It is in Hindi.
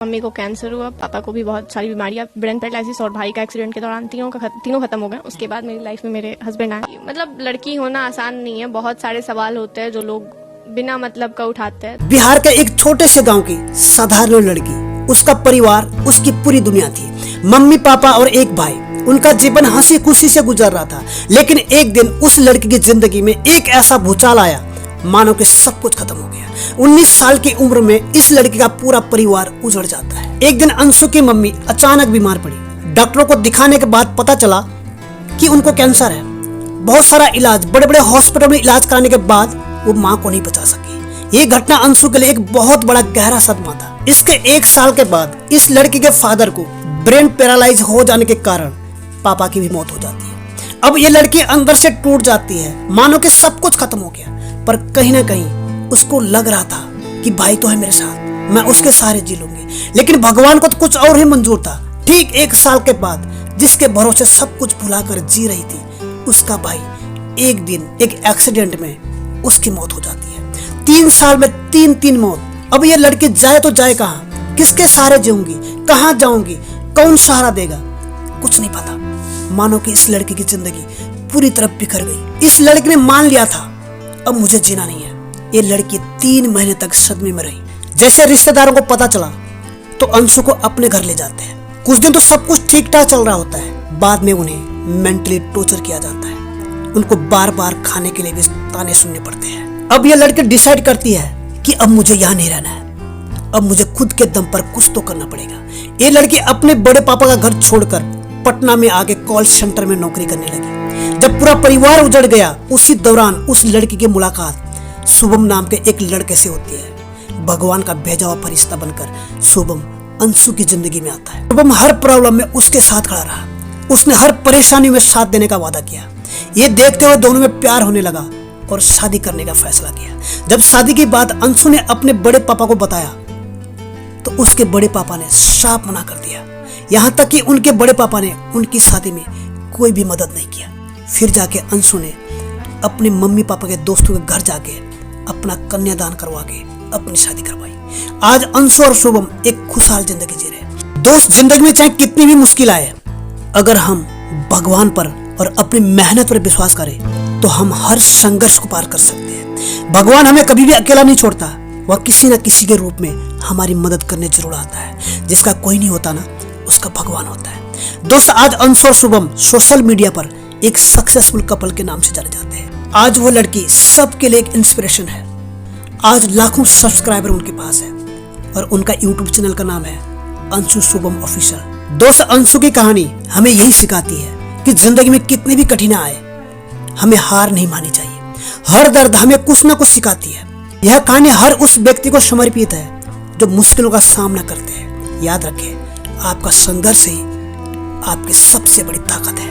मम्मी को कैंसर हुआ, पापा को भी बहुत सारी बीमारियां, ब्रेन पैरालिसिस और भाई का एक्सीडेंट के दौरान तीनों खत्म हो गए। उसके बाद मेरी लाइफ में मेरे हस्बैंड आए। मतलब लड़की होना आसान नहीं है, बहुत सारे सवाल होते हैं जो लोग बिना मतलब का उठाते हैं। बिहार के एक छोटे से गांव की साधारण लड़की, उसका परिवार उसकी पूरी दुनिया थी। मम्मी पापा और एक भाई। उनका जीवन हंसी खुशी से गुजर रहा था, लेकिन एक दिन उस लड़की की जिंदगी में एक ऐसा भूचाल आया मानो कि सब कुछ खत्म हो गया। 19 साल की उम्र में इस लड़की का पूरा परिवार उजड़ जाता है। एक दिन अंशु की मम्मी अचानक बीमार पड़ी। डॉक्टरों को दिखाने के बाद पता चला कि उनको कैंसर है। बहुत सारा इलाज, बड़े बड़े हॉस्पिटल में इलाज कराने के बाद वो माँ को नहीं बचा सकी। ये घटना अंशु के लिए एक बहुत बड़ा गहरा सदमा था। इसके 1 साल के बाद इस लड़की के फादर को ब्रेन पैरालाइज हो जाने के कारण पापा की भी मौत हो जाती है। अब ये लड़की अंदर से टूट जाती है, मानो कि सब कुछ खत्म हो गया। पर कहीं ना कहीं उसको लग रहा था कि भाई तो है मेरे साथ, मैं उसके सहारे जी लूंगी। लेकिन भगवान को तो कुछ और ही मंजूर था। ठीक 1 साल के बाद जिसके भरोसे सब कुछ भुलाकर जी रही थी, उसका भाई एक दिन एक एक्सीडेंट में उसकी मौत हो जाती है। 3 साल में 3 मौत। अब ये लड़की जाए तो जाए कहाँ, किसके सहारे जीऊंगी, कहाँ जाऊंगी, कौन सहारा देगा, कुछ नहीं पता। मानो कि इस लड़की की जिंदगी पूरी तरह बिखर गई। इस लड़की ने मान लिया था अब मुझे जीना नहीं है। ये लड़की 3 महीने तक सदमे में रही। जैसे रिश्तेदारों को पता चला तो अंशु को अपने घर ले जाते हैं। कुछ दिन तो सब कुछ ठीक ठाक चल रहा होता है, बाद में उन्हें मेंटली टॉर्चर किया जाता है। उनको बार बार खाने के लिए भी ताने सुनने पड़ते हैं। अब ये लड़की डिसाइड करती है कि अब मुझे यहाँ नहीं रहना है, अब मुझे खुद के दम पर कुछ तो करना पड़ेगा। ये लड़की अपने बड़े पापा का घर छोड़कर पटना में आके कॉल सेंटर में नौकरी करने लगी। जब पूरा परिवार उजड़ गया, उसी दौरान उस लड़की की मुलाकात शुभम नाम के एक लड़के से होती है। भगवान का भेजा हुआ फरिश्ता बनकर शुभम अंशु की जिंदगी में आता है। शुभम हर प्रॉब्लम में उसके साथ खड़ा रहा। उसने हर परेशानी में साथ देने का वादा किया। ये देखते हुए दोनों में प्यार होने लगा और शादी करने का फैसला किया। जब शादी की बात अंशु ने अपने बड़े पापा को बताया तो उसके बड़े पापा ने साफ मना कर दिया। यहाँ तक कि उनके बड़े पापा ने उनकी शादी में कोई भी मदद नहीं किया। फिर जाके अंशु ने अपने मम्मी पापा के दोस्तों के घर जाके अपना कन्यादान करवा के अपनी शादी करवाई। आज अंशु और शुभम एक खुशहाल जिंदगी जी रहे। दोस्त, जिंदगी में चाहे कितनी भी मुश्किल आए, अगर हम भगवान पर और अपनी मेहनत पर विश्वास करें तो हम हर संघर्ष को पार कर सकते हैं। भगवान हमें कभी भी अकेला नहीं छोड़ता। वह किसी न किसी के रूप में हमारी मदद करने जरूर आता है। जिसका कोई नहीं होता ना, उसका भगवान होता है। दोस्त, आज अंशु और शुभम सोशल मीडिया पर एक सक्सेसफुल कपल के नाम से जाने जाते हैं। आज वो लड़की सबके लिए एक इंस्पिरेशन है। आज लाखों सब्सक्राइबर उनके पास है और उनका यूट्यूब चैनल का नाम है अंशु शुभम ऑफिशियल। दोस्त, अंशु की कहानी हमें यही सिखाती है कि जिंदगी में कितनी भी कठिनाई आए, हमें हार नहीं माननी चाहिए। हर दर्द हमें कुछ ना कुछ सिखाती है। यह कहानी हर उस व्यक्ति को समर्पित है जो मुश्किलों का सामना करते हैं। याद रखें, आपका संघर्ष ही आपकी सबसे बड़ी ताकत है।